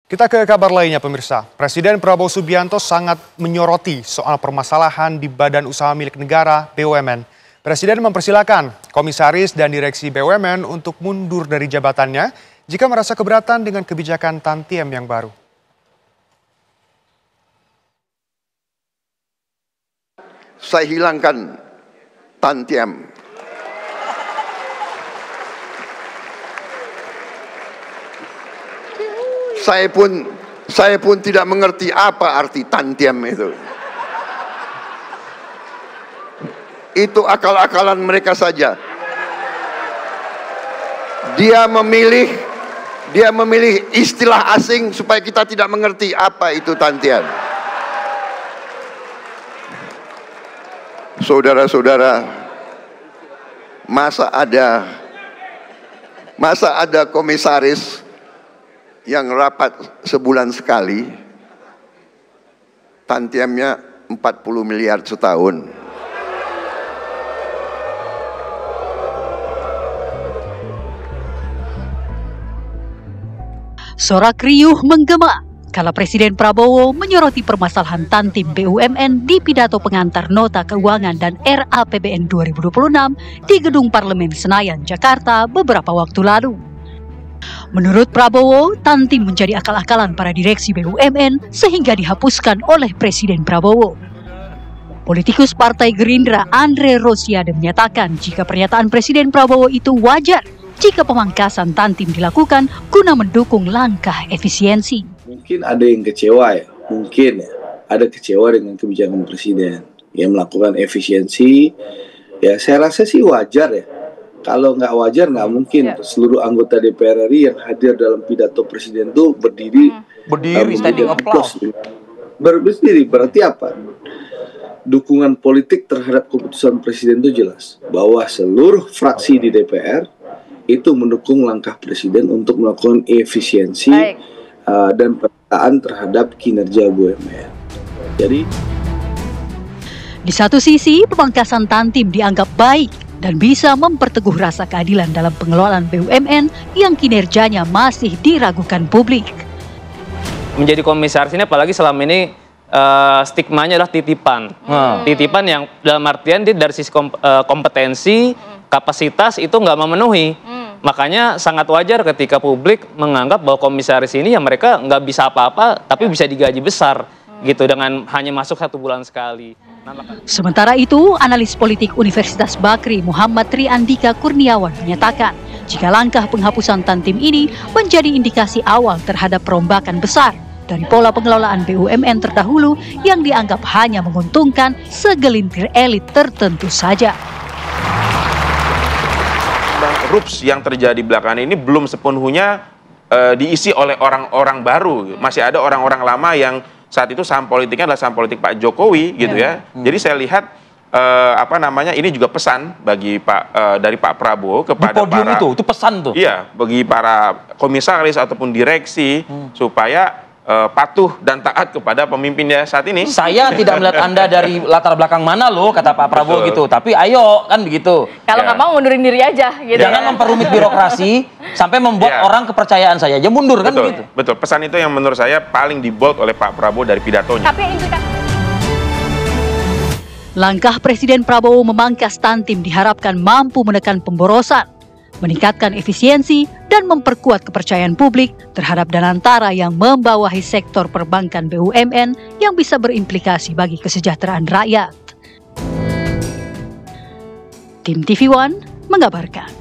Kita ke kabar lainnya pemirsa. Presiden Prabowo Subianto sangat menyoroti soal permasalahan di Badan Usaha Milik Negara (BUMN). Presiden mempersilahkan komisaris dan direksi BUMN untuk mundur dari jabatannya jika merasa keberatan dengan kebijakan tantiem yang baru. Saya hilangkan tantiem. Saya pun tidak mengerti apa arti tantiem itu. Itu akal-akalan mereka saja. Dia memilih istilah asing supaya kita tidak mengerti apa itu tantiem. Saudara-saudara, masa ada komisaris yang rapat sebulan sekali, tantiemnya 40 miliar setahun. Sorak riuh menggema kala Presiden Prabowo menyoroti permasalahan Tantim BUMN di pidato pengantar Nota Keuangan dan RAPBN 2026 di Gedung Parlemen Senayan, Jakarta beberapa waktu lalu. Menurut Prabowo, Tantim menjadi akal-akalan para direksi BUMN sehingga dihapuskan oleh Presiden Prabowo. Politikus Partai Gerindra Andre Rosiade menyatakan jika pernyataan Presiden Prabowo itu wajar jika pemangkasan Tantim dilakukan guna mendukung langkah efisiensi. Mungkin ada yang kecewa ya, ada kecewa dengan kebijakan Presiden yang melakukan efisiensi. Ya saya rasa sih wajar ya. Kalau nggak wajar nggak mungkin seluruh anggota DPR RI yang hadir dalam pidato Presiden itu berdiri standing applause. Berdiri berarti apa? Dukungan politik terhadap keputusan Presiden itu jelas bahwa seluruh fraksi di DPR itu mendukung langkah Presiden untuk melakukan efisiensi dan penataan terhadap kinerja BUMN. Jadi di satu sisi pemangkasan Tantim dianggap baik dan bisa memperteguh rasa keadilan dalam pengelolaan BUMN yang kinerjanya masih diragukan publik. Menjadi komisaris ini apalagi selama ini stigmanya adalah titipan. Titipan yang dalam artian dia dari sisi kompetensi, kapasitas itu nggak memenuhi. Makanya sangat wajar ketika publik menganggap bahwa komisaris ini ya mereka nggak bisa apa-apa tapi bisa digaji besar gitu dengan hanya masuk 1 bulan sekali. Sementara itu, analis politik Universitas Bakri Muhammad Tri Andika Kurniawan menyatakan jika langkah penghapusan Tantim ini menjadi indikasi awal terhadap perombakan besar dari pola pengelolaan BUMN terdahulu yang dianggap hanya menguntungkan segelintir elit tertentu saja. Rups yang terjadi belakangan ini belum sepenuhnya diisi oleh orang-orang baru. Masih ada orang-orang lama yang saat itu saham politiknya adalah saham politik Pak Jokowi gitu ya. Jadi saya lihat ini juga pesan bagi dari Pak Prabowo kepada di podium itu pesan tuh. Iya, bagi para komisaris ataupun direksi supaya patuh dan taat kepada pemimpinnya saat ini. Saya tidak melihat Anda dari latar belakang mana loh, kata Pak Prabowo gitu. Tapi ayo, kan begitu. Kalau nggak mau mundurin diri aja gitu. Jangan memperumit birokrasi sampai membuat orang kepercayaan saya aja mundur, kan begitu. Betul, pesan itu yang menurut saya paling dibold oleh Pak Prabowo dari pidatonya. Tapi langkah Presiden Prabowo memangkas Tantim diharapkan mampu menekan pemborosan, meningkatkan efisiensi, dan memperkuat kepercayaan publik terhadap Danantara yang membawahi sektor perbankan BUMN yang bisa berimplikasi bagi kesejahteraan rakyat. Tim TV One mengabarkan.